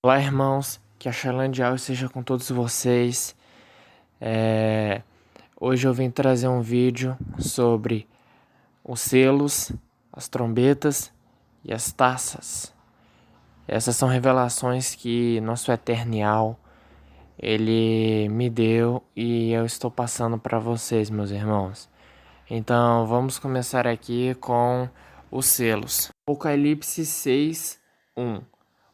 Olá, irmãos, que a Shalom de Yahweh seja com todos vocês. Hoje eu vim trazer um vídeo sobre os selos, as trombetas e as taças. Essas são revelações que nosso Eternial, ele me deu e eu estou passando para vocês, meus irmãos. Então, vamos começar aqui com os selos. Apocalipse 6:1.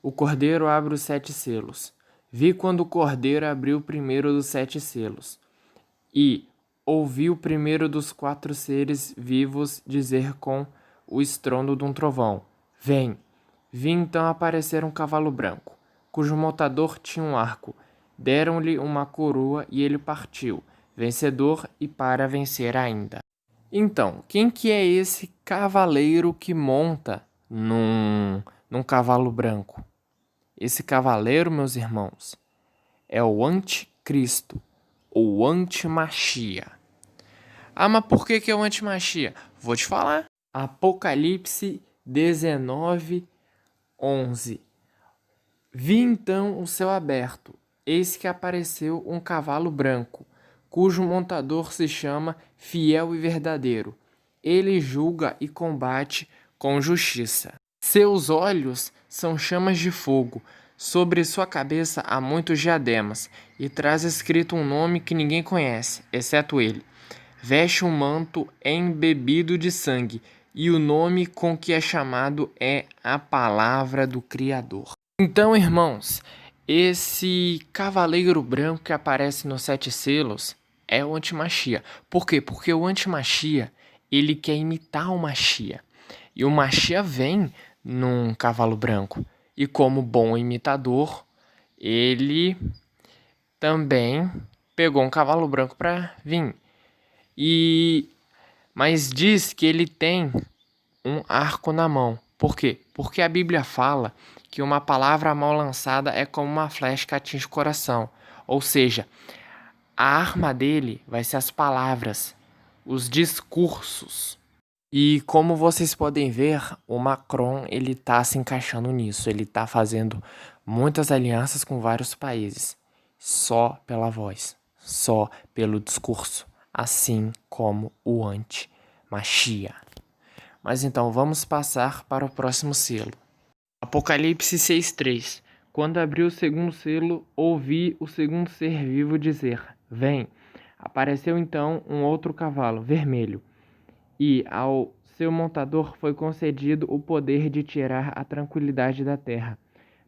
O Cordeiro abre os 7 selos. Vi quando o Cordeiro abriu o primeiro dos 7 selos. E ouvi o primeiro dos 4 seres vivos dizer com o estrondo de um trovão: Vem! Vi então aparecer um cavalo branco, cujo montador tinha um arco. Deram-lhe uma coroa e ele partiu, vencedor e para vencer ainda. Então, quem que é esse cavaleiro que monta num cavalo branco? Esse cavaleiro, meus irmãos, é o anticristo, ou antimachia. Ah, mas por que é o antimachia? Vou te falar. Apocalipse 19:11. Vi então o céu aberto, eis que apareceu um cavalo branco, cujo montador se chama Fiel e Verdadeiro. Ele julga e combate com justiça. Seus olhos são chamas de fogo, sobre sua cabeça há muitos diademas, e traz escrito um nome que ninguém conhece, exceto ele. Veste um manto embebido de sangue, e o nome com que é chamado é a Palavra do Criador. Então, irmãos, esse cavaleiro branco que aparece nos 7 selos é o antimachia. Por quê? Porque o antimachia, ele quer imitar o machia. E o machia vem num cavalo branco. E como bom imitador, ele também pegou um cavalo branco para vir. Mas diz que ele tem um arco na mão. Por quê? Porque a Bíblia fala que uma palavra mal lançada é como uma flecha que atinge o coração. Ou seja, a arma dele vai ser as palavras, os discursos. E como vocês podem ver, o Macron ele tá se encaixando nisso. Ele tá fazendo muitas alianças com vários países, só pela voz, só pelo discurso, assim como o anti-Machia. Mas então vamos passar para o próximo selo. Apocalipse 6:3. Quando abri o segundo selo, ouvi o segundo ser vivo dizer: Vem! Apareceu então um outro cavalo, vermelho, e ao seu montador foi concedido o poder de tirar a tranquilidade da terra,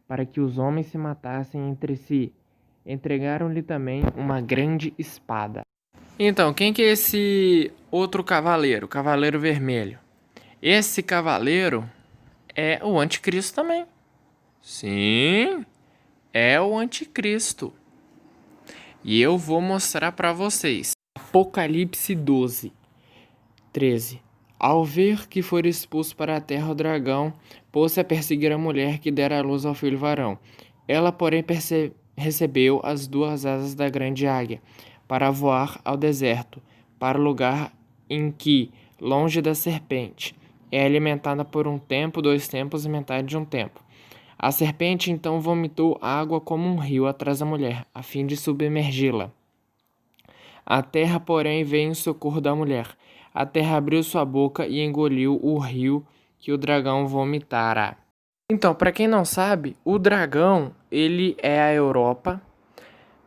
para que os homens se matassem entre si. Entregaram-lhe também uma grande espada. Então, quem que é esse outro cavaleiro, cavaleiro vermelho? Esse cavaleiro é o anticristo também. Sim, é o anticristo. E eu vou mostrar para vocês. Apocalipse 12:13. Ao ver que foi expulso para a terra o dragão, pôs-se a perseguir a mulher que dera à luz ao filho varão. Ela, porém, recebeu as 2 asas da grande águia, para voar ao deserto, para o lugar em que, longe da serpente, é alimentada por um tempo, 2 tempos e metade de um tempo. A serpente então vomitou água como um rio atrás da mulher, a fim de submergi-la. A terra, porém, veio em socorro da mulher. A terra abriu sua boca e engoliu o rio que o dragão vomitara. Então, para quem não sabe, o dragão, ele é a Europa,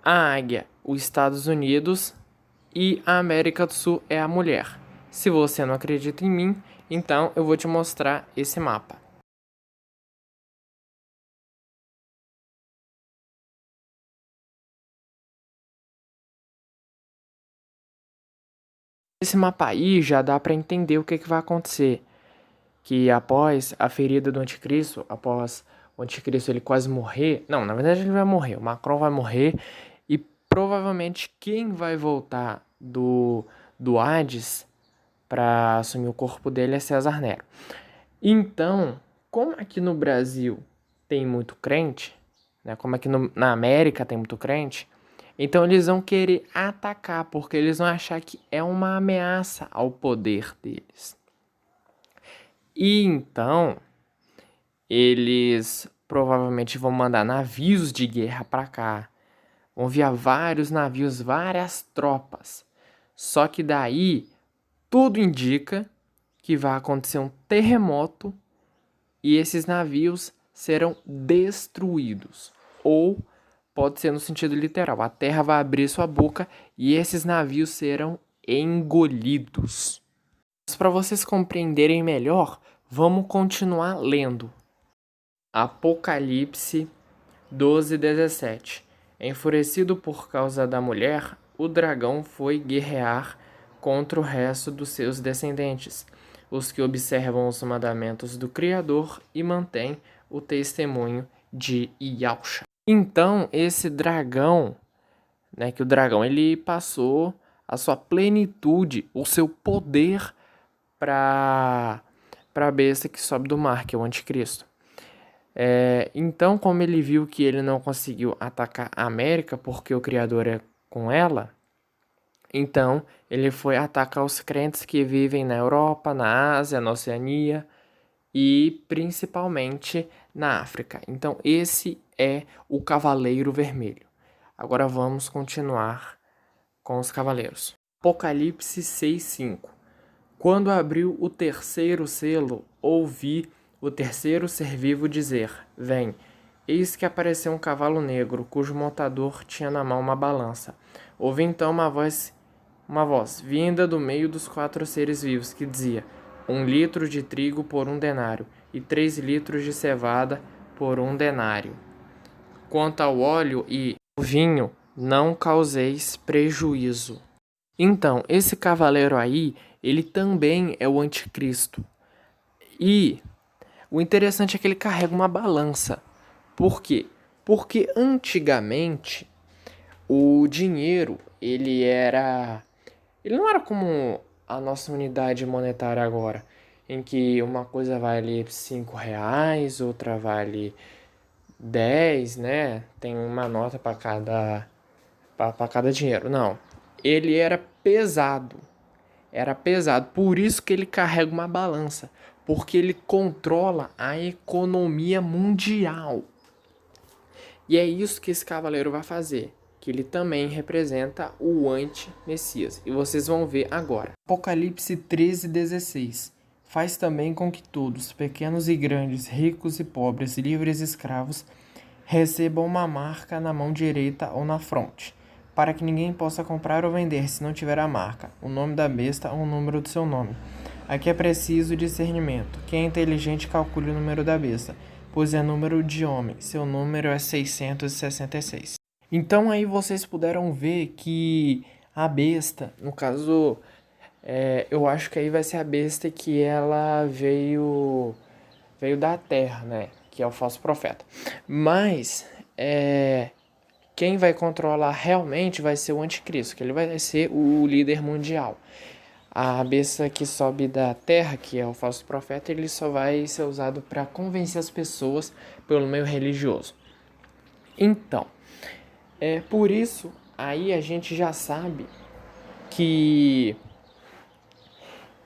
a águia, os Estados Unidos e a América do Sul é a mulher. Se você não acredita em mim, então eu vou te mostrar esse mapa. Esse mapa aí já dá para entender o que vai acontecer. Que após a ferida do anticristo, após o anticristo ele quase morrer, não, na verdade ele vai morrer, o Macron vai morrer e provavelmente quem vai voltar do Hades para assumir o corpo dele é César Nero. Então, como aqui no Brasil tem muito crente, né, como aqui na América tem muito crente, então eles vão querer atacar, porque eles vão achar que é uma ameaça ao poder deles. E então, eles provavelmente vão mandar navios de guerra para cá. Vão enviar vários navios, várias tropas. Só que daí tudo indica que vai acontecer um terremoto e esses navios serão destruídos. Ou pode ser no sentido literal, a terra vai abrir sua boca e esses navios serão engolidos. Mas para vocês compreenderem melhor, vamos continuar lendo. Apocalipse 12:17. Enfurecido por causa da mulher, o dragão foi guerrear contra o resto dos seus descendentes, os que observam os mandamentos do Criador e mantêm o testemunho de Yahshua. Então, esse dragão, né, que o dragão ele passou a sua plenitude, o seu poder para a besta que sobe do mar, que é o anticristo. Então, como ele viu que ele não conseguiu atacar a América porque o Criador é com ela, então ele foi atacar os crentes que vivem na Europa, na Ásia, na Oceania e principalmente na África. Então, esse é o Cavaleiro Vermelho. Agora vamos continuar com os cavaleiros. Apocalipse 6:5. Quando abriu o terceiro selo, ouvi o terceiro ser vivo dizer: Vem. Eis que apareceu um cavalo negro, cujo montador tinha na mão uma balança. Ouvi então uma voz vinda do meio dos 4 seres vivos, que dizia: 1 litro de trigo por 1 denário, e 3 litros de cevada por 1 denário. Quanto ao óleo e ao vinho, não causeis prejuízo. Então, esse cavaleiro aí, ele também é o anticristo. E o interessante é que ele carrega uma balança. Por quê? Porque antigamente o dinheiro, ele não era como a nossa unidade monetária agora, em que uma coisa vale R$ 5, outra vale 10, né? Tem uma nota para cada dinheiro. Não. Ele era pesado. Por isso que ele carrega uma balança, porque ele controla a economia mundial. E é isso que esse cavaleiro vai fazer, que ele também representa o anti-Messias. E vocês vão ver agora. Apocalipse 13:16. Faz também com que todos, pequenos e grandes, ricos e pobres, livres e escravos, recebam uma marca na mão direita ou na fronte, para que ninguém possa comprar ou vender se não tiver a marca, o nome da besta ou o número do seu nome. Aqui é preciso discernimento. Quem é inteligente calcule o número da besta, pois é número de homem. Seu número é 666. Então aí vocês puderam ver que a besta, no caso, eu acho que aí vai ser a besta que ela veio da terra, né? Que é o falso profeta. Mas, quem vai controlar realmente vai ser o anticristo, que ele vai ser o líder mundial. A besta que sobe da terra, que é o falso profeta, ele só vai ser usado para convencer as pessoas pelo meio religioso. Então, por isso, aí a gente já sabe que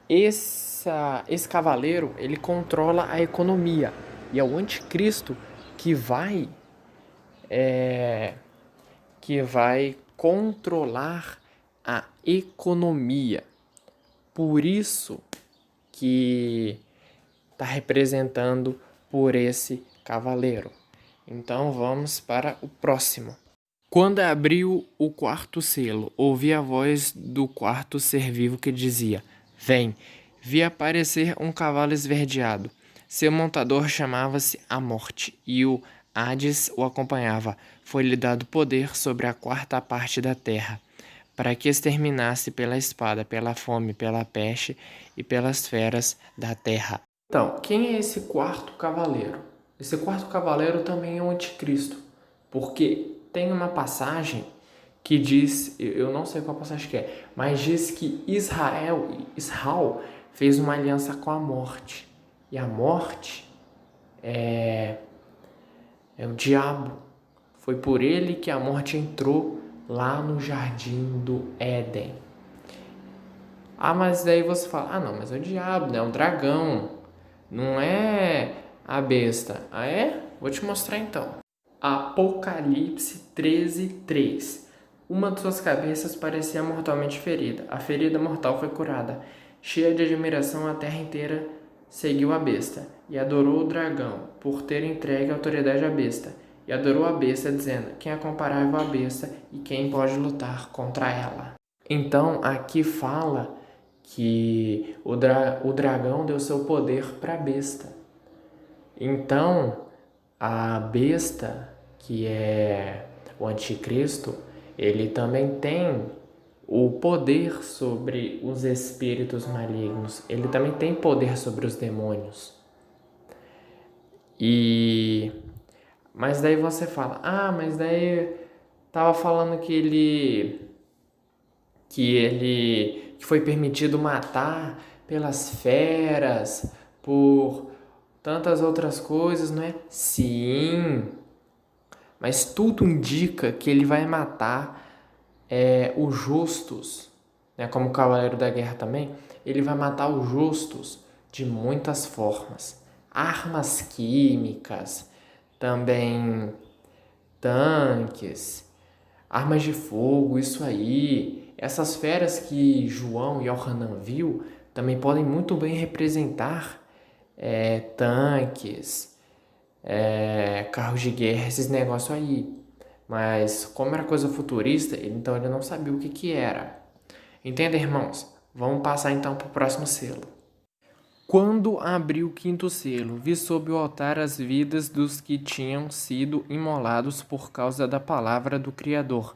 esse cavaleiro, ele controla a economia. E é o anticristo que vai controlar a economia. Por isso que está representando por esse cavaleiro. Então vamos para o próximo. Quando abriu o quarto selo, ouvi a voz do quarto ser vivo que dizia: Vem. Vi aparecer um cavalo esverdeado. Seu montador chamava-se A Morte, e o Hades o acompanhava. Foi-lhe dado poder sobre a quarta parte da terra, para que exterminasse pela espada, pela fome, pela peste e pelas feras da terra. Então, quem é esse quarto cavaleiro? Esse quarto cavaleiro também é o anticristo, porque tem uma passagem que diz, eu não sei qual passagem que é, mas diz que Israel fez uma aliança com a morte. E a morte é o diabo. Foi por ele que a morte entrou lá no jardim do Éden. Mas daí você fala, não, mas é o diabo, né? É um dragão. Não é a besta. É? Vou te mostrar então. Apocalipse 13:3. Uma de suas cabeças parecia mortalmente ferida. A ferida mortal foi curada. Cheia de admiração, a terra inteira seguiu a besta e adorou o dragão por ter entregue a autoridade à besta. E adorou a besta, dizendo: quem é comparável à besta e quem pode lutar contra ela? Então, aqui fala que o dragão deu seu poder para a besta. Então, a besta, que é o anticristo, ele também tem o poder sobre os espíritos malignos. Ele também tem poder sobre os demônios. Mas daí você fala: mas daí tava falando que foi permitido matar pelas feras, por tantas outras coisas, não é? Sim, mas tudo indica que ele vai matar os justos, né? Como o Cavaleiro da Guerra também, ele vai matar os justos de muitas formas. Armas químicas, também tanques, armas de fogo, isso aí. Essas feras que João e Yohanan viu também podem muito bem representar tanques, carros de guerra, esses negócios aí. Mas como era coisa futurista, então ele não sabia o que era. Entenda, irmãos? Vamos passar então para o próximo selo. Quando abri o quinto selo, vi sob o altar as vidas dos que tinham sido imolados por causa da palavra do Criador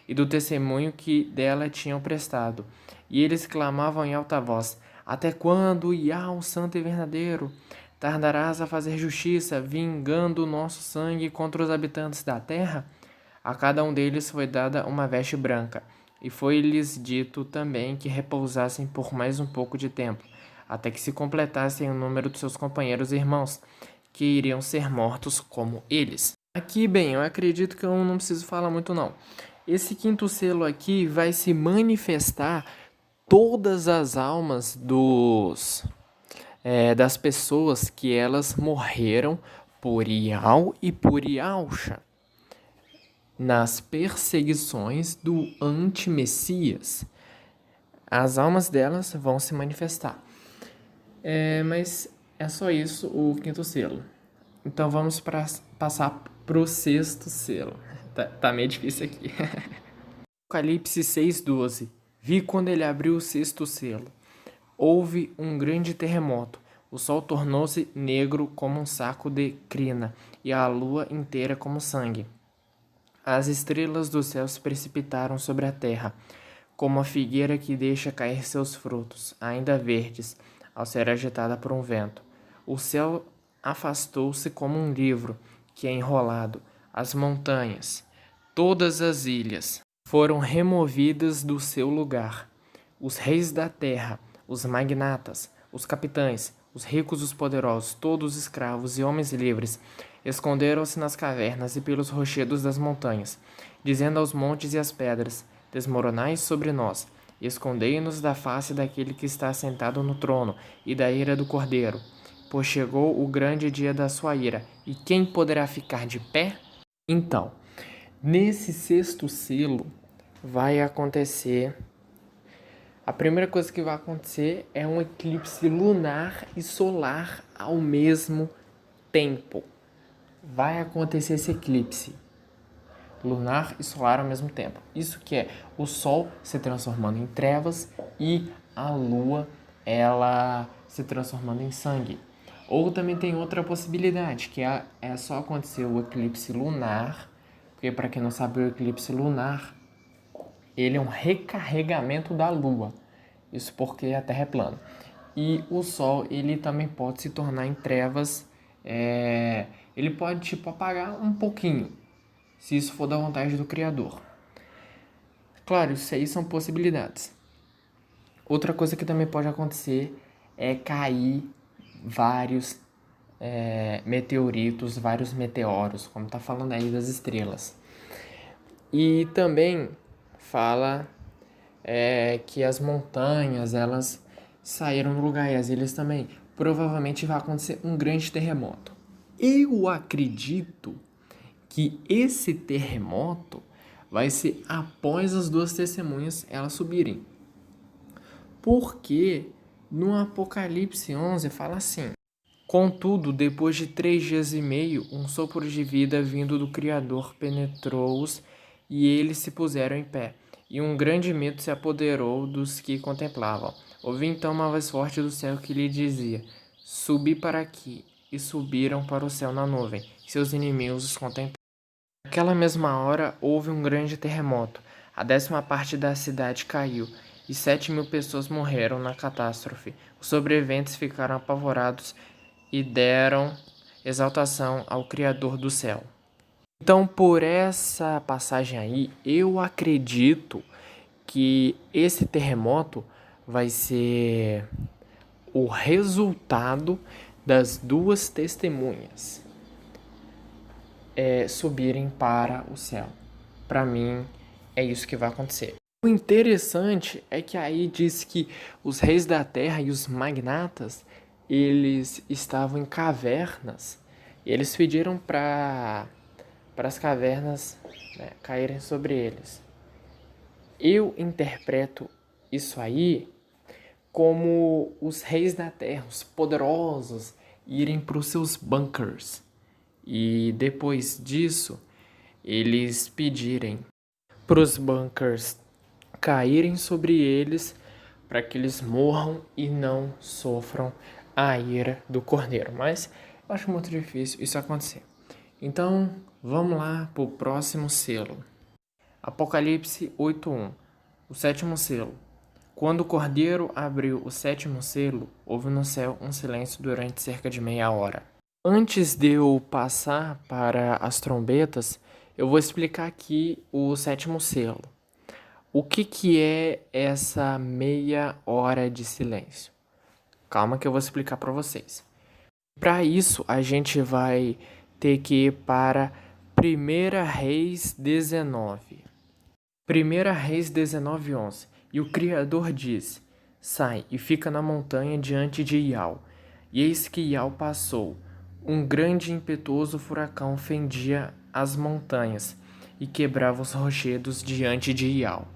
e do testemunho que dela tinham prestado. E eles clamavam em alta voz: até quando, Iá, o santo e verdadeiro, tardarás a fazer justiça, vingando o nosso sangue contra os habitantes da terra? A cada um deles foi dada uma veste branca, e foi-lhes dito também que repousassem por mais um pouco de tempo, até que se completassem o número de seus companheiros e irmãos, que iriam ser mortos como eles. Aqui, bem, eu acredito que eu não preciso falar muito não. Esse quinto selo aqui vai se manifestar todas as almas das pessoas que elas morreram por Ial e por Ialcha nas perseguições do anti-Messias. As almas delas vão se manifestar. Mas é só isso o quinto selo. Então vamos passar pro sexto selo. Tá meio difícil aqui. Apocalipse 6:12. Vi quando ele abriu o sexto selo. Houve um grande terremoto. O sol tornou-se negro como um saco de crina, e a lua inteira como sangue. As estrelas do céu se precipitaram sobre a terra, como a figueira que deixa cair seus frutos, ainda verdes, ao ser agitada por um vento. O céu afastou-se como um livro que é enrolado. As montanhas, todas as ilhas, foram removidas do seu lugar. Os reis da terra, os magnatas, os capitães, os ricos, os poderosos, todos escravos e homens livres, esconderam-se nas cavernas e pelos rochedos das montanhas, dizendo aos montes e às pedras: desmoronai sobre nós, e escondei-nos da face daquele que está sentado no trono e da ira do Cordeiro. Pois chegou o grande dia da sua ira, e quem poderá ficar de pé? Então, nesse sexto selo vai acontecer. A primeira coisa que vai acontecer é um eclipse lunar e solar ao mesmo tempo. Vai acontecer esse eclipse lunar e solar ao mesmo tempo. Isso que é o Sol se transformando em trevas e a Lua ela se transformando em sangue. Ou também tem outra possibilidade, que é só acontecer o eclipse lunar, porque para quem não sabe, o eclipse lunar ele é um recarregamento da Lua. Isso porque a Terra é plana. E o Sol ele também pode se tornar em trevas. Ele pode apagar um pouquinho, se isso for da vontade do Criador. Claro, isso aí são possibilidades. Outra coisa que também pode acontecer é cair vários meteoritos, vários meteoros, como está falando aí das estrelas. E também fala que as montanhas elas saíram do lugar e as ilhas também. Provavelmente vai acontecer um grande terremoto. eu acredito que esse terremoto vai ser após as duas testemunhas elas subirem. Porque no Apocalipse 11 fala assim: contudo, depois de 3 dias e meio, um sopro de vida vindo do Criador penetrou-os, e eles se puseram em pé, e um grande medo se apoderou dos que contemplavam. Ouvi então uma voz forte do céu que lhe dizia: subi para aqui. E subiram para o céu na nuvem, seus inimigos os contemplavam. Naquela mesma hora houve um grande terremoto. A 10ª parte da cidade caiu, e 7.000 pessoas morreram na catástrofe. Os sobreviventes ficaram apavorados e deram exaltação ao Criador do céu. Então, por essa passagem aí, eu acredito que esse terremoto vai ser o resultado das duas testemunhas subirem para o céu. Para mim, é isso que vai acontecer. O interessante é que aí diz que os reis da terra e os magnatas, eles estavam em cavernas e eles pediram para as cavernas, né, caírem sobre eles. Eu interpreto isso aí como os reis da terra, os poderosos, irem para os seus bunkers e depois disso eles pedirem para os bunkers caírem sobre eles para que eles morram e não sofram a ira do cordeiro. Mas eu acho muito difícil isso acontecer. Então vamos lá para o próximo selo. Apocalipse 8:1. O 7º selo. Quando o cordeiro abriu o 7º selo, houve no céu um silêncio durante cerca de meia hora. Antes de eu passar para as trombetas, eu vou explicar aqui o 7º selo. O que é essa meia hora de silêncio? Calma que eu vou explicar para vocês. Para isso, a gente vai ter que ir para 1 Reis 19. 1 Reis 19:11. E o Criador diz: sai e fica na montanha diante de Iau. E eis que Iau passou. Um grande e impetuoso furacão fendia as montanhas e quebrava os rochedos diante de Iau.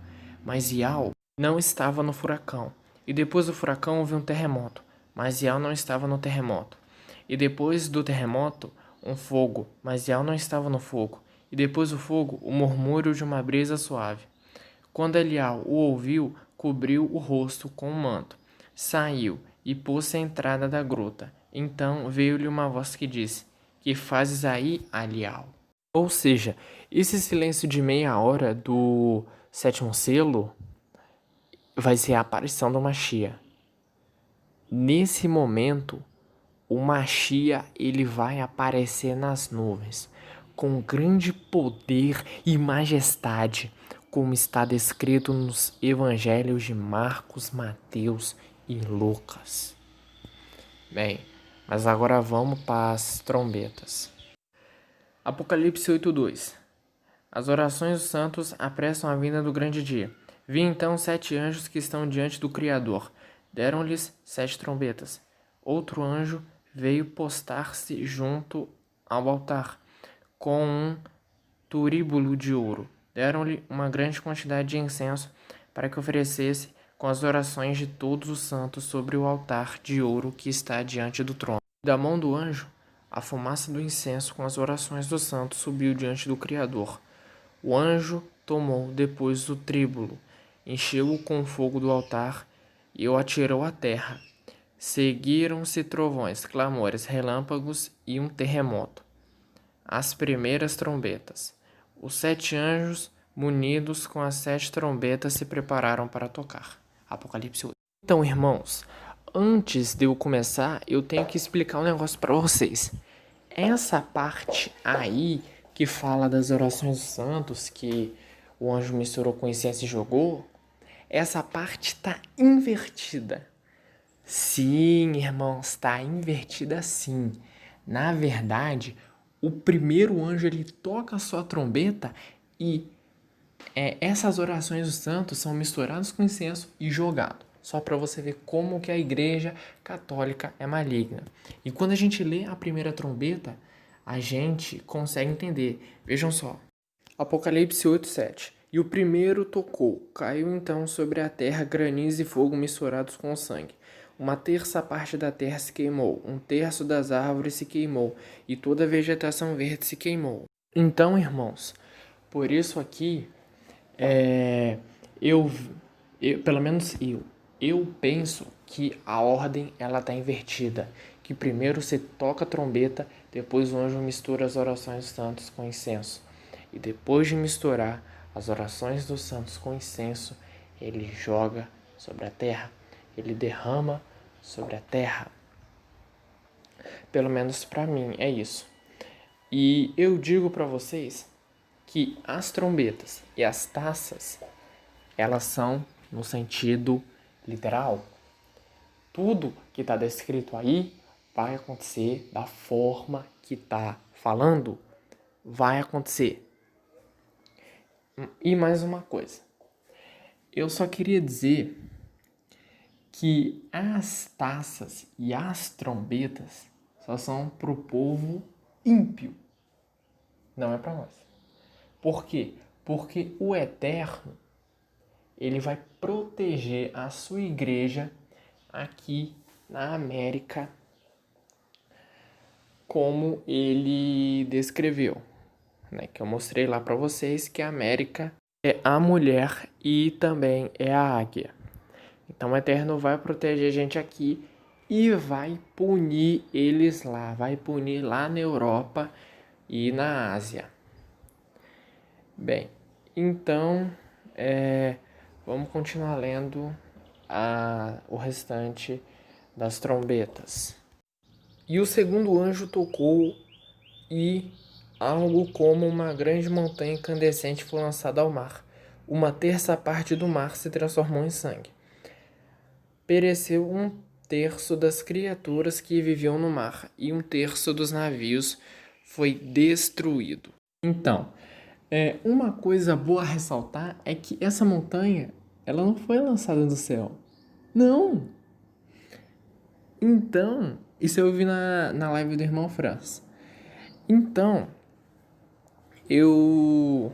Mas Iau não estava no furacão. E depois do furacão houve um terremoto. Mas Iau não estava no terremoto. E depois do terremoto, um fogo. Mas Iau não estava no fogo. E depois do fogo, o murmúrio de uma brisa suave. Quando Elial o ouviu, cobriu o rosto com um manto. Saiu e pôs-se à entrada da gruta. Então veio-lhe uma voz que disse: que fazes aí, Elial? Ou seja, esse silêncio de meia hora do 7º selo vai ser a aparição do Mashiach. Nesse momento, o Mashiach ele vai aparecer nas nuvens com grande poder e majestade, como está descrito nos evangelhos de Marcos, Mateus e Lucas. Bem, mas agora vamos para as trombetas. Apocalipse 8:2. As orações dos santos apressam a vinda do grande dia. Vi então 7 anjos que estão diante do Criador. Deram-lhes 7 trombetas. Outro anjo veio postar-se junto ao altar, com um turíbulo de ouro. Deram-lhe uma grande quantidade de incenso para que oferecesse com as orações de todos os santos sobre o altar de ouro que está diante do trono. Da mão do anjo, a fumaça do incenso com as orações dos santos subiu diante do Criador. O anjo tomou depois o tríbulo, encheu-o com o fogo do altar e o atirou à terra. Seguiram-se trovões, clamores, relâmpagos e um terremoto. As primeiras trombetas. Os 7 anjos, munidos com as 7 trombetas, se prepararam para tocar. Apocalipse 8. Então, irmãos, antes de eu começar, eu tenho que explicar um negócio para vocês. Essa parte aí que fala das orações dos santos, que o anjo misturou com incenso e jogou, essa parte está invertida. Sim, irmãos, está invertida sim. Na verdade, o primeiro anjo ele toca a sua trombeta e essas orações dos santos são misturadas com incenso e jogado. Só para você ver como que a igreja católica é maligna. E quando a gente lê a primeira trombeta, a gente consegue entender. Vejam só. Apocalipse 8:7. E o primeiro tocou, caiu então sobre a terra granizo e fogo misturados com sangue. Uma terça parte da terra se queimou, um terço das árvores se queimou, e toda a vegetação verde se queimou. Então, irmãos, por isso aqui, é, eu, pelo menos eu penso que a ordem ela está invertida. Que primeiro você toca a trombeta, depois o anjo mistura as orações dos santos com incenso. E depois de misturar as orações dos santos com incenso, ele joga sobre a terra, ele derrama sobre a terra. Pelo menos para mim é isso. E eu digo para vocês que as trombetas e as taças, elas são no sentido literal. Tudo que está descrito aí vai acontecer da forma que está falando, vai acontecer. E mais uma coisa, eu só queria dizer que as taças e as trombetas só são para o povo ímpio, não é para nós. Por quê? Porque o Eterno, ele vai proteger a sua igreja aqui na América, como ele descreveu, né? Que eu mostrei lá para vocês que a América é a mulher e também é a águia. Então o Eterno vai proteger a gente aqui e vai punir eles lá, vai punir lá na Europa e na Ásia. Bem, então vamos continuar lendo o restante das trombetas. E o segundo anjo tocou, e algo como uma grande montanha incandescente foi lançada ao mar. Uma terça parte do mar se transformou em sangue. Pereceu um terço das criaturas que viviam no mar, e um terço dos navios foi destruído. Então, uma coisa boa a ressaltar é que essa montanha, ela não foi lançada do céu. Não! Então, isso eu vi na live do irmão Franz. Então, eu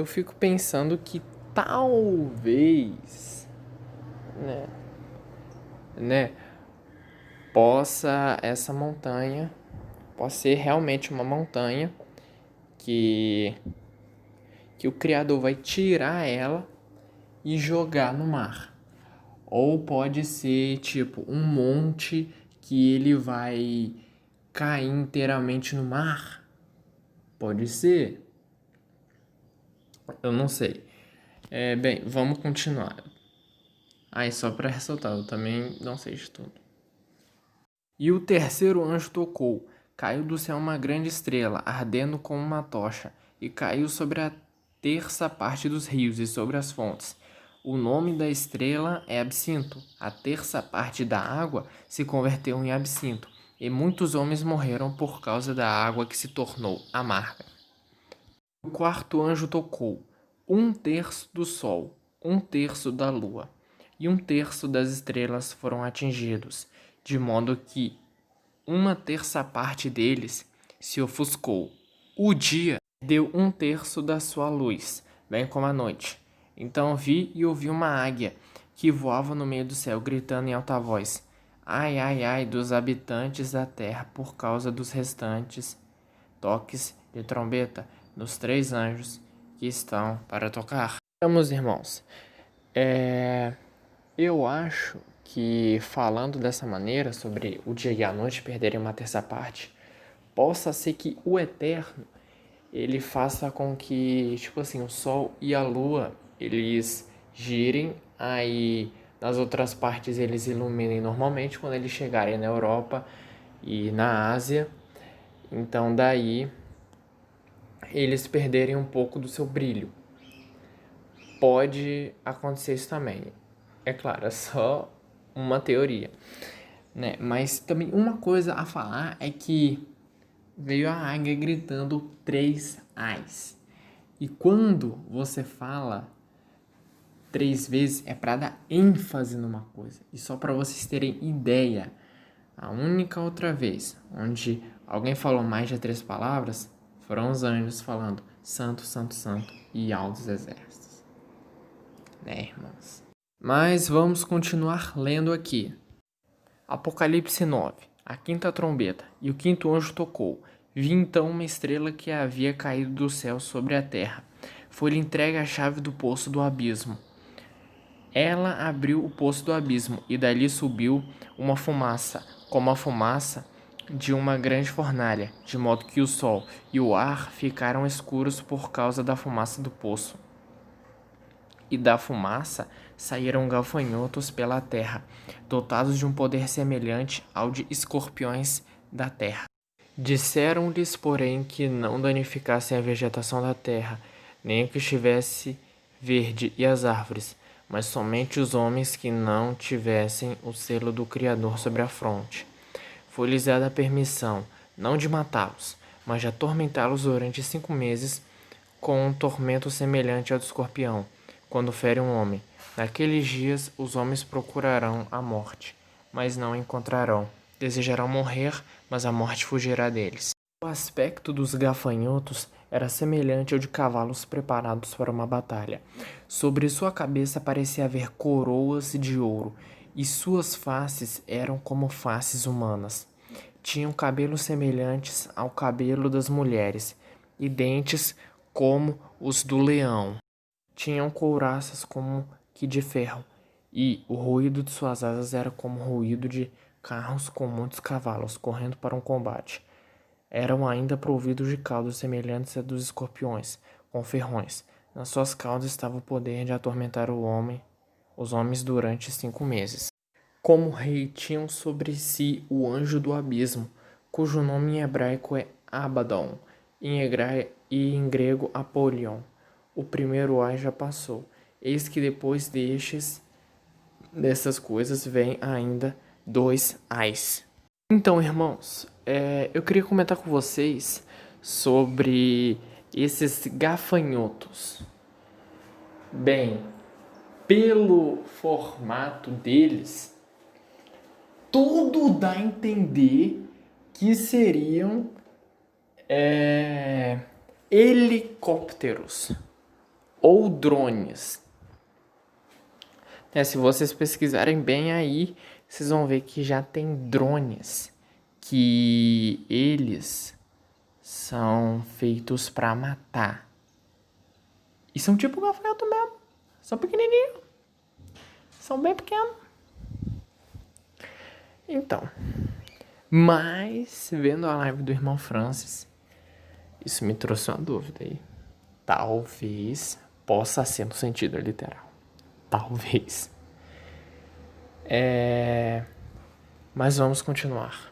fico pensando que talvez, né, essa montanha possa ser realmente uma montanha que o Criador vai tirar ela e jogar no mar. Ou pode ser tipo um monte que ele vai cair inteiramente no mar. Pode ser. Eu não sei. Bem, vamos continuar. E só para ressaltar, eu também não sei de tudo. E o terceiro anjo tocou. Caiu do céu uma grande estrela, ardendo como uma tocha, e caiu sobre a terça parte dos rios e sobre as fontes. O nome da estrela é Absinto. A terça parte da água se converteu em absinto, e muitos homens morreram por causa da água que se tornou amarga. O quarto anjo tocou. Um terço do sol, um terço da lua e um terço das estrelas foram atingidos, de modo que uma terça parte deles se ofuscou. O dia deu um terço da sua luz, bem como a noite. Então vi e ouvi uma águia que voava no meio do céu, gritando em alta voz: Ai, ai, ai dos habitantes da terra, por causa dos restantes toques de trombeta nos 3 anjos que estão para tocar. Meus irmãos, eu acho que falando dessa maneira sobre o dia e a noite perderem uma terça parte, possa ser que o Eterno ele faça com que, tipo assim, o Sol e a Lua eles girem, aí nas outras partes eles iluminem normalmente quando eles chegarem na Europa e na Ásia. Então daí eles perderem um pouco do seu brilho. Pode acontecer isso também. É claro, é só uma teoria, né? Mas também uma coisa a falar é que veio a águia gritando 3 ais. E quando você fala 3 vezes é para dar ênfase numa coisa. E só para vocês terem ideia, a única outra vez onde Alguém falou mais de 3 palavras? Foram os anjos falando santo, santo, santo e altos exércitos. Né, irmãos? Mas vamos continuar lendo aqui. Apocalipse 9. A quinta trombeta. E o quinto anjo tocou. Vi então uma estrela que havia caído do céu sobre a terra. Foi-lhe entregue a chave do poço do abismo. Ela abriu o poço do abismo, e dali subiu uma fumaça, como a fumaça de uma grande fornalha, de modo que o sol e o ar ficaram escuros por causa da fumaça do poço. E da fumaça saíram gafanhotos pela terra, dotados de um poder semelhante ao de escorpiões da terra. Disseram-lhes, porém, que não danificassem a vegetação da terra, nem o que estivesse verde e as árvores, mas somente os homens que não tivessem o selo do Criador sobre a fronte. Foi-lhes dada a permissão, não de matá-los, mas de atormentá-los durante 5 meses com um tormento semelhante ao do escorpião, quando fere um homem. Naqueles dias os homens procurarão a morte, mas não a encontrarão. Desejarão morrer, mas a morte fugirá deles. O aspecto dos gafanhotos era semelhante ao de cavalos preparados para uma batalha. Sobre sua cabeça parecia haver coroas de ouro, e suas faces eram como faces humanas. Tinham cabelos semelhantes ao cabelo das mulheres, e dentes como os do leão. Tinham couraças como que de ferro, e o ruído de suas asas era como o ruído de carros com muitos cavalos correndo para um combate. Eram ainda providos de caudas semelhantes a dos escorpiões, com ferrões. Nas suas caudas estava o poder de atormentar os homens durante 5 meses. Como rei tinham sobre si o anjo do abismo, cujo nome em hebraico é Abaddon, e em grego Apolion. O primeiro ai já passou. Eis que depois dessas coisas vem ainda 2 ais. Então, irmãos, eu queria comentar com vocês sobre esses gafanhotos. Bem, pelo formato deles, tudo dá a entender que seriam helicópteros ou drones. Se vocês pesquisarem bem aí, vocês vão ver que já tem drones que eles são feitos para matar. E são tipo gafanhoto mesmo. São pequenininhos. São bem pequenos. Então, mas vendo a live do irmão Francis, isso me trouxe uma dúvida aí. Talvez possa ser no sentido literal. Talvez. Mas vamos continuar.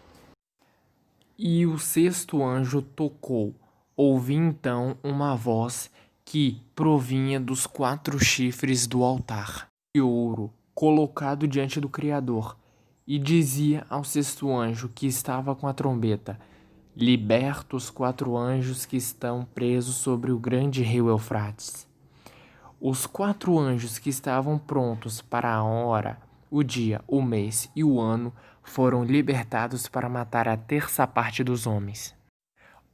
E o 6º anjo tocou. Ouvi então uma voz que provinha dos 4 chifres do altar de ouro colocado diante do Criador, e dizia ao 6º anjo que estava com a trombeta: liberta os 4 anjos que estão presos sobre o grande rio Eufrates. Os 4 anjos que estavam prontos para a hora, o dia, o mês e o ano foram libertados para matar a 1/3 parte dos homens.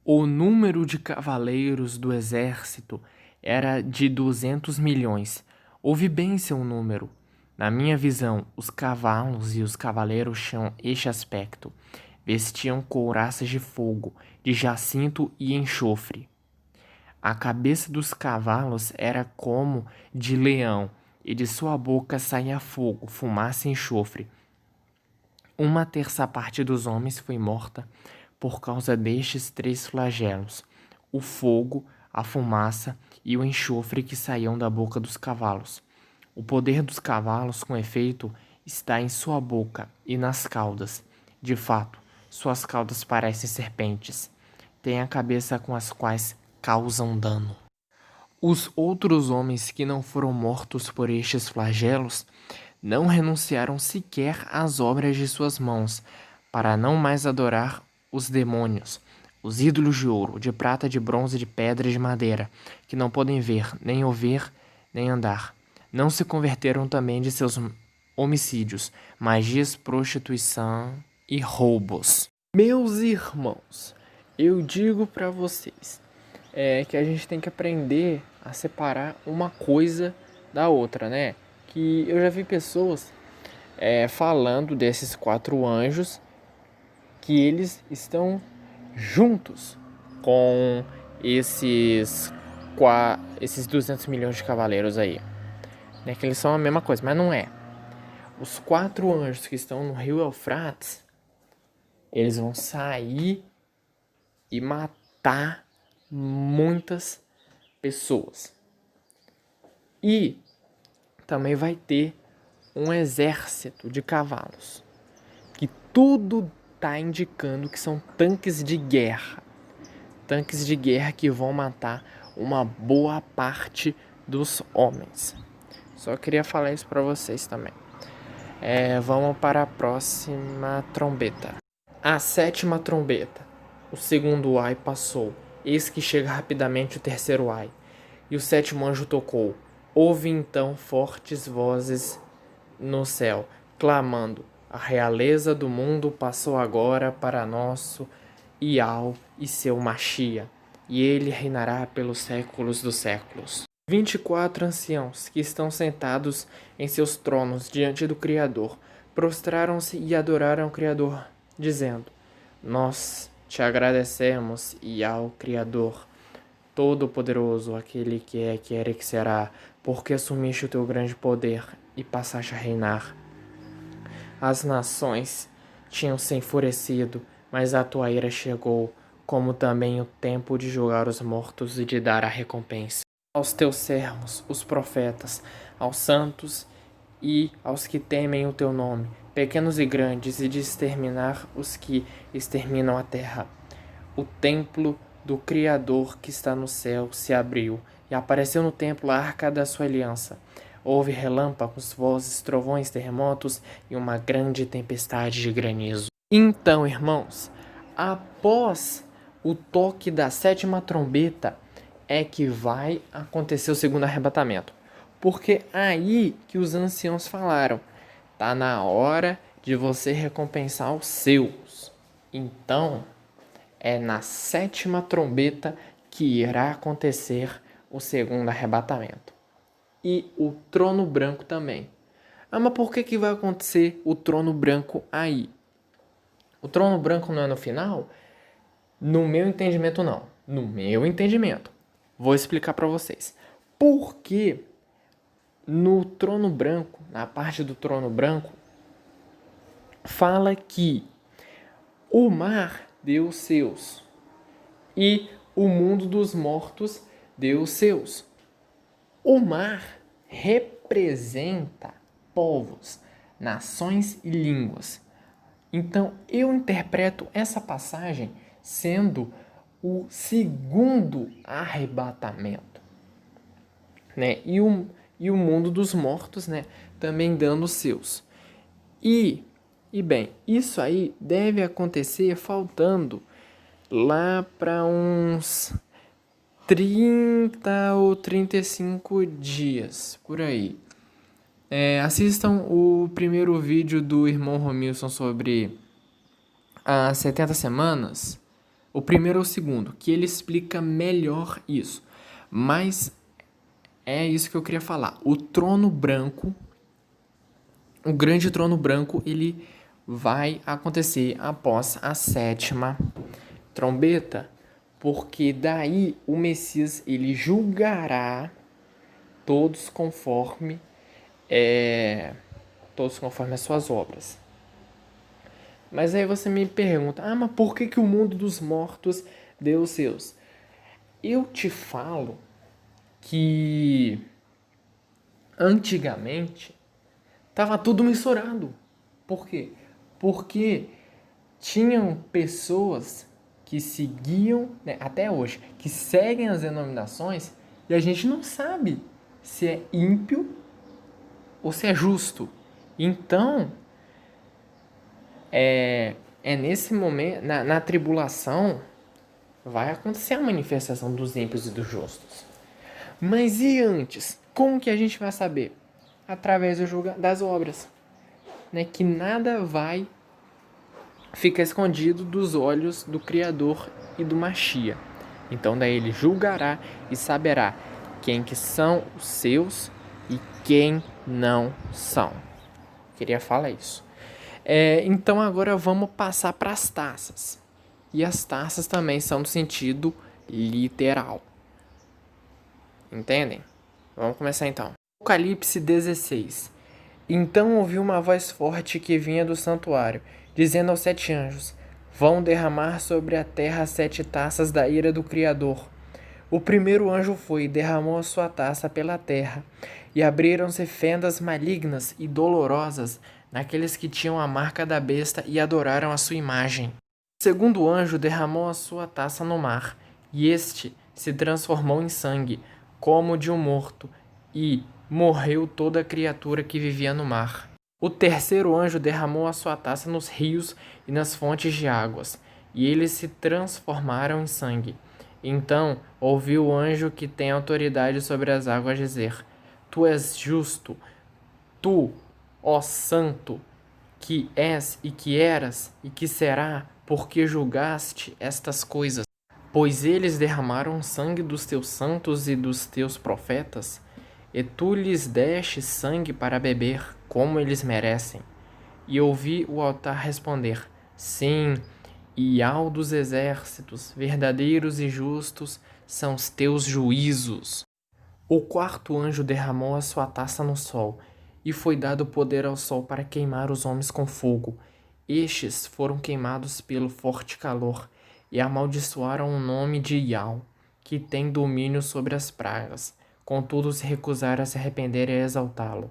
O número de cavaleiros do exército era de 200 milhões. Ouvi bem seu número. Na minha visão, os cavalos e os cavaleiros tinham este aspecto. Vestiam couraças de fogo, de jacinto e enxofre. A cabeça dos cavalos era como de leão, e de sua boca saía fogo, fumaça e enxofre. 1/3 parte dos homens foi morta por causa destes 3 flagelos: o fogo, a fumaça e o enxofre que saíam da boca dos cavalos. O poder dos cavalos, com efeito, está em sua boca e nas caudas. De fato, suas caudas parecem serpentes. Têm a cabeça com as quais causam dano. Os outros homens que não foram mortos por estes flagelos não renunciaram sequer às obras de suas mãos, para não mais adorar os demônios, os ídolos de ouro, de prata, de bronze, de pedra e de madeira, que não podem ver, nem ouvir, nem andar. Não se converteram também de seus homicídios, magias, prostituição e roubos. Meus irmãos, eu digo para vocês que a gente tem que aprender a separar uma coisa da outra, né? Que eu já vi pessoas falando desses 4 anjos que eles estão juntos com esses 200 milhões de cavaleiros aí, né? Que eles são a mesma coisa, mas não é. Os 4 anjos que estão no rio Eufrates, eles vão sair e matar muitas pessoas. E também vai ter um exército de cavalos, que tudo está indicando que são tanques de guerra. Tanques de guerra que vão matar uma boa parte dos homens. Só queria falar isso para vocês também. Vamos para a próxima trombeta. A 7ª trombeta. O segundo ai passou. Eis que chega rapidamente o terceiro ai. E o 7º anjo tocou. Houve então fortes vozes no céu, clamando: a realeza do mundo passou agora para nosso Iau e seu Machia, e ele reinará pelos séculos dos séculos. 24 anciãos que estão sentados em seus tronos diante do Criador prostraram-se e adoraram o Criador, dizendo: nós te agradecemos, Iau, Criador, Todo-Poderoso, aquele que é, que era e que será, porque assumiste o teu grande poder e passaste a reinar. As nações tinham se enfurecido, mas a tua ira chegou, como também o tempo de julgar os mortos e de dar a recompensa aos teus servos, os profetas, aos santos e aos que temem o teu nome, pequenos e grandes, e de exterminar os que exterminam a terra. O templo do Criador que está no céu se abriu, e apareceu no templo a arca da sua aliança. Houve relâmpagos, vozes, trovões, terremotos e uma grande tempestade de granizo. Então, irmãos, após o toque da 7ª trombeta é que vai acontecer o segundo arrebatamento. Porque aí que os anciãos falaram: tá na hora de você recompensar os seus. Então, é na 7ª trombeta que irá acontecer o segundo arrebatamento. E o trono branco também. Mas por que vai acontecer o trono branco aí? O trono branco não é no final? No meu entendimento, não. No meu entendimento. Vou explicar para vocês. Porque no trono branco, na parte do trono branco, fala que o mar deu os seus e o mundo dos mortos deu os seus. O mar representa povos, nações e línguas. Então eu interpreto essa passagem sendo o segundo arrebatamento, né? E o mundo dos mortos, né? Também dando os seus. E bem, isso aí deve acontecer faltando lá para uns 30 ou 35 dias, por aí. Assistam o primeiro vídeo do irmão Romilson sobre as 70 semanas, o primeiro ou o segundo, que ele explica melhor isso. Mas é isso que eu queria falar. O trono branco, o grande trono branco, ele vai acontecer após a 7ª trombeta, porque daí o Messias ele julgará todos conforme as suas obras. Mas aí você me pergunta: mas por que o mundo dos mortos deu os seus? Eu te falo que antigamente tava tudo misturado. Por quê? Porque tinham pessoas que seguiam, né, até hoje, que seguem as denominações e a gente não sabe se é ímpio ou se é justo. Então, é nesse momento, na tribulação, vai acontecer a manifestação dos ímpios e dos justos. Mas e antes? Como que a gente vai saber? Através das obras, né? Que nada vai fica escondido dos olhos do Criador e do Machia. Então daí ele julgará e saberá quem que são os seus e quem não são. Queria falar isso. Então agora vamos passar para as taças. E as taças também são no sentido literal. Entendem? Vamos começar então. Apocalipse 16. Então ouvi uma voz forte que vinha do santuário, dizendo aos 7 anjos: vão derramar sobre a terra 7 taças da ira do Criador. O primeiro anjo foi e derramou a sua taça pela terra, e abriram-se fendas malignas e dolorosas naqueles que tinham a marca da besta e adoraram a sua imagem. O segundo anjo derramou a sua taça no mar, e este se transformou em sangue, como de um morto, e morreu toda a criatura que vivia no mar. O terceiro anjo derramou a sua taça nos rios e nas fontes de águas, e eles se transformaram em sangue. Então ouvi o anjo que tem autoridade sobre as águas dizer: tu és justo, tu, ó Santo, que és e que eras e que será, porque julgaste estas coisas. Pois eles derramaram sangue dos teus santos e dos teus profetas, e tu lhes deste sangue para beber, como eles merecem. E ouvi o altar responder: sim, e ao dos exércitos, verdadeiros e justos são os teus juízos. O quarto anjo derramou a sua taça no sol, e foi dado poder ao sol para queimar os homens com fogo. Estes foram queimados pelo forte calor, e amaldiçoaram o nome de Iau, que tem domínio sobre as pragas. Contudo se recusaram a se arrepender e a exaltá-lo.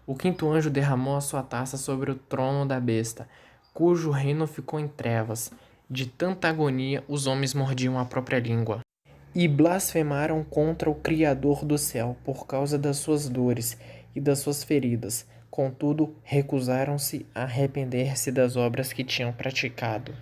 O quinto anjo derramou a sua taça sobre o trono da besta, cujo reino ficou em trevas. De tanta agonia, os homens mordiam a própria língua. E blasfemaram contra o Criador do céu por causa das suas dores e das suas feridas. Contudo, recusaram-se a arrepender-se das obras que tinham praticado.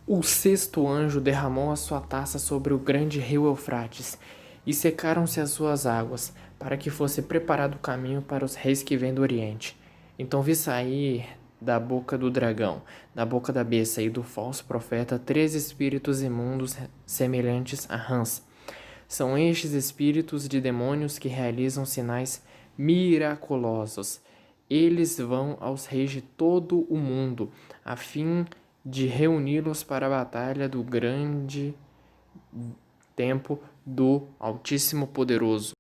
O sexto anjo derramou a sua taça sobre o grande rio Eufrates, e secaram-se as suas águas, para que fosse preparado o caminho para os reis que vêm do Oriente. Então vi sair da boca do dragão, da boca da besta e do falso profeta 3 espíritos imundos semelhantes a rãs. São estes espíritos de demônios que realizam sinais miraculosos. Eles vão aos reis de todo o mundo, a fim de reuni-los para a batalha do grande tempo do Altíssimo Poderoso.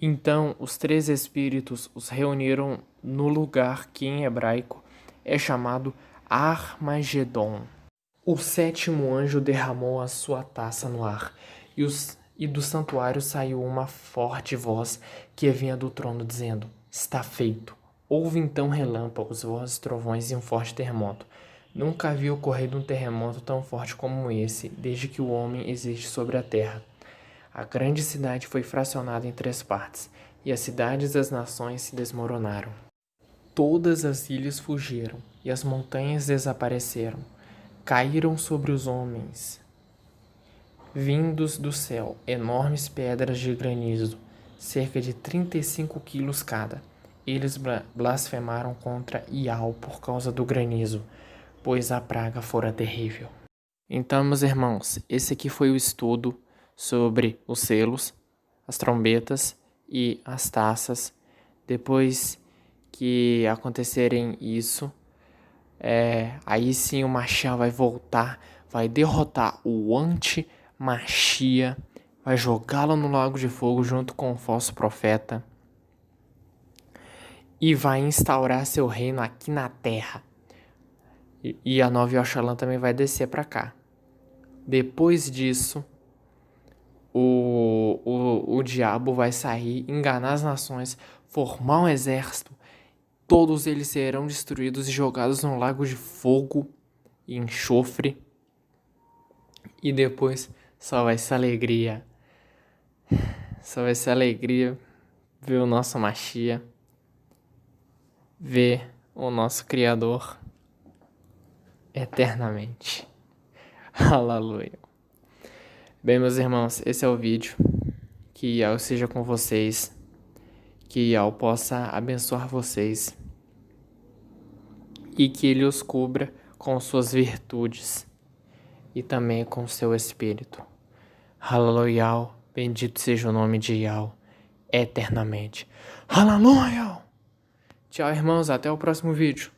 Então os 3 espíritos os reuniram no lugar que em hebraico é chamado Armagedon. O sétimo anjo derramou a sua taça no ar, e do santuário saiu uma forte voz que vinha do trono, dizendo: está feito. Houve então relâmpagos, vozes, trovões e um forte terremoto. Nunca havia ocorrido um terremoto tão forte como esse, desde que o homem existe sobre a terra. A grande cidade foi fracionada em 3 partes, e as cidades das nações se desmoronaram. Todas as ilhas fugiram, e as montanhas desapareceram. Caíram sobre os homens, vindos do céu, enormes pedras de granizo, cerca de 35 quilos cada. Eles blasfemaram contra Iau por causa do granizo, pois a praga fora terrível. Então, meus irmãos, esse aqui foi o estudo sobre os selos, as trombetas e as taças. Depois que acontecerem isso, aí sim o Machia vai voltar, vai derrotar o anti-Machia, vai jogá-lo no lago de fogo junto com o falso profeta e vai instaurar seu reino aqui na terra. E a nova Oxalã também vai descer para cá. Depois disso, o diabo vai sair, enganar as nações, formar um exército. Todos eles serão destruídos e jogados num lago de fogo e enxofre. E depois só vai ser alegria. Só vai ser alegria ver o nosso Machia, ver o nosso Criador eternamente. Aleluia. Bem, meus irmãos, esse é o vídeo. Que Yahweh seja com vocês. Que Yahweh possa abençoar vocês. E que Ele os cubra com suas virtudes e também com seu espírito. Aleluia, bendito seja o nome de Yahweh eternamente. Aleluia! Tchau, irmãos, até o próximo vídeo.